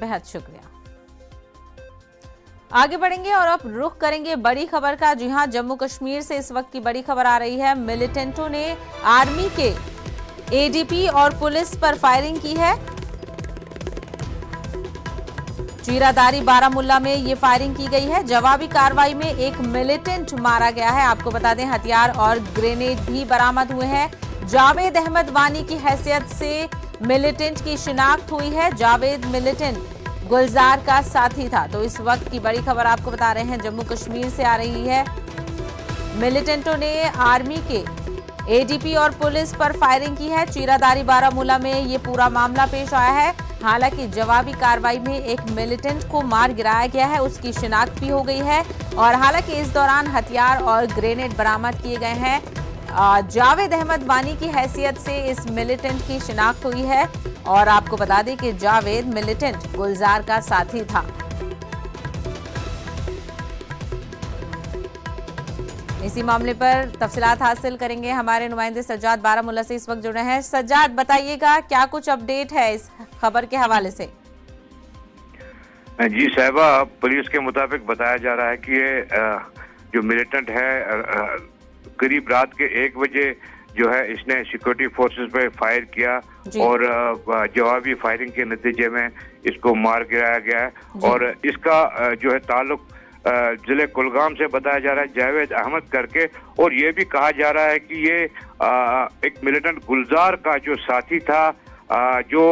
बेहद शुक्रिया। आगे बढ़ेंगे और अब रुख करेंगे बड़ी खबर का। जी हां, जम्मू कश्मीर से इस वक्त की बड़ी खबर आ रही है। मिलिटेंटों ने आर्मी के एडीपी और पुलिस पर फायरिंग की है। चीरादारी बारामुल्ला में ये फायरिंग की गई है। जवाबी कार्रवाई में एक मिलिटेंट मारा गया है। आपको बता दें, हथियार और ग्रेनेड भी बरामद हुए हैं। जावेद अहमद वानी की हैसियत से मिलिटेंट की शिनाख्त हुई है। जावेद मिलिटेंट गुलजार का साथी था। तो इस वक्त की बड़ी खबर आपको बता रहे हैं, जम्मू कश्मीर से आ रही है। मिलिटेंटों ने आर्मी के एडीपी और पुलिस पर फायरिंग की है। चीरादारी बारामूला में ये पूरा मामला पेश आया है। हालांकि जवाबी कार्रवाई में एक मिलिटेंट को मार गिराया गया है, उसकी शिनाख्त भी हो गई है। और हालांकि इस दौरान हथियार और ग्रेनेड बरामद किए गए हैं। जावेद अहमद वानी की हैसियत से इस मिलिटेंट की शिनाख्त हुई है। और आपको बता दें कि जावेद मिलिटेंट गुलजार का साथी था। इसी मामले पर तफसीलात हासिल करेंगे। हमारे नुमाइंदे सज्जाद बारामुल्ला से इस वक्त जुड़े हैं। सज्जाद, बताइएगा क्या कुछ अपडेट है इस खबर के हवाले से? जी साहिबा, पुलिस के मुताबिक बताया जा रहा है कि ये जो मिलिटेंट है करीब रात के 1 बजे जो है इसने सिक्योरिटी फोर्सेस पे फायर किया और जवाबी फायरिंग के नतीजे में इसको मार गिराया गया है। और इसका जो है ताल्लुक जिले कुलगाम से बताया जा रहा है, जावेद अहमद करके। और ये भी कहा जा रहा है कि ये एक मिलिटेंट गुलजार का जो साथी था जो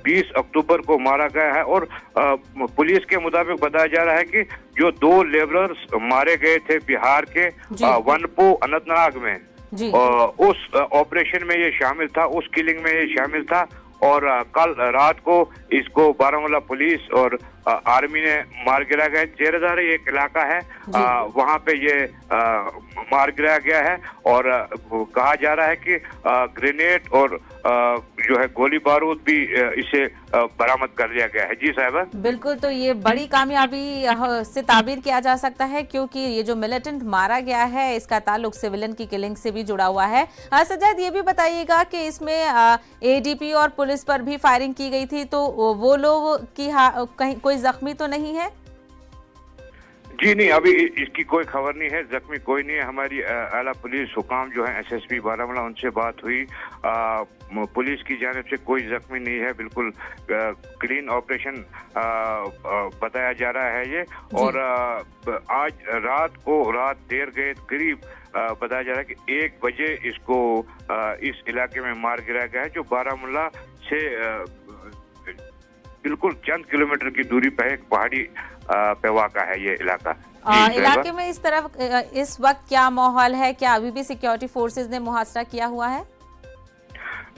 20 अक्टूबर को मारा गया है। और पुलिस के मुताबिक बताया जा रहा है कि जो 2 लेबरर्स मारे गए थे बिहार के वनपो अनंतनाग में, उस ऑपरेशन में ये शामिल था, उस किलिंग में ये शामिल था। और कल रात को इसको बारामूला पुलिस और आर्मी ने मार गिराया गया। चेरादारी एक इलाका है, वहां पे ये मार गिराया गया है। और कहा जा रहा है कि ग्रेनेड और जो है गोली बारूद भी इसे बरामद कर लिया गया है। जी साहिबा, बिल्कुल। तो ये बड़ी कामयाबी से ताबीर किया जा सकता है, क्योंकि ये जो मिलिटेंट मारा गया है इसका ताल्लुक सिविलियन की किलिंग से भी जुड़ा हुआ है। सज्जाद, ये भी बताइएगा कि इसमें एडीपी और पुलिस पर भी फायरिंग की गई थी, तो वो लोग की कहीं कोई जख्मी तो नहीं है? जी नहीं, अभी इसकी कोई खबर नहीं है, जख्मी कोई नहीं है। हमारी आला पुलिस हुकाम जो है एसएसपी बारामूला, उनसे बात हुई। पुलिस की जानिब से कोई जख्मी नहीं है, बिल्कुल क्लीन ऑपरेशन बताया जा रहा है ये। और आज रात देर गए करीब बताया जा रहा है कि 1 बजे इसको इस इलाके में मार गिराया गया है, जो बारामूला से बिल्कुल चंद किलोमीटर की दूरी पर एक पहाड़ी पे वाक़ा है ये इलाका। इलाके में इस वक्त क्या माहौल है? क्या अभी भी सिक्योरिटी फोर्सेस ने मुहासरा किया हुआ है?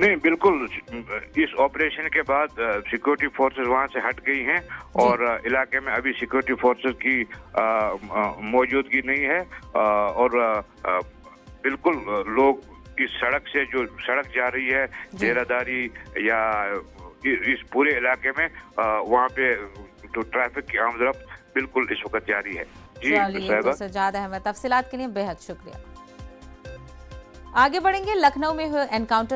नहीं, बिल्कुल। इस ऑपरेशन के बाद सिक्योरिटी फोर्सेस वहां से हट गई हैं और इलाके में अभी सिक्योरिटी फोर्सेस की मौजूदगी नहीं है। और बिल्कुल लोग इस सड़क से, जो सड़क जा रही है चेरादारी या इस पूरे इलाके में, वहाँ पे तो ट्रैफिक की आमदरफ्त बिल्कुल इस वक्त जारी है। जी सज्जाद अहमद, तफसीलात के लिए बेहद शुक्रिया। आगे बढ़ेंगे। लखनऊ में हुए एनकाउंटर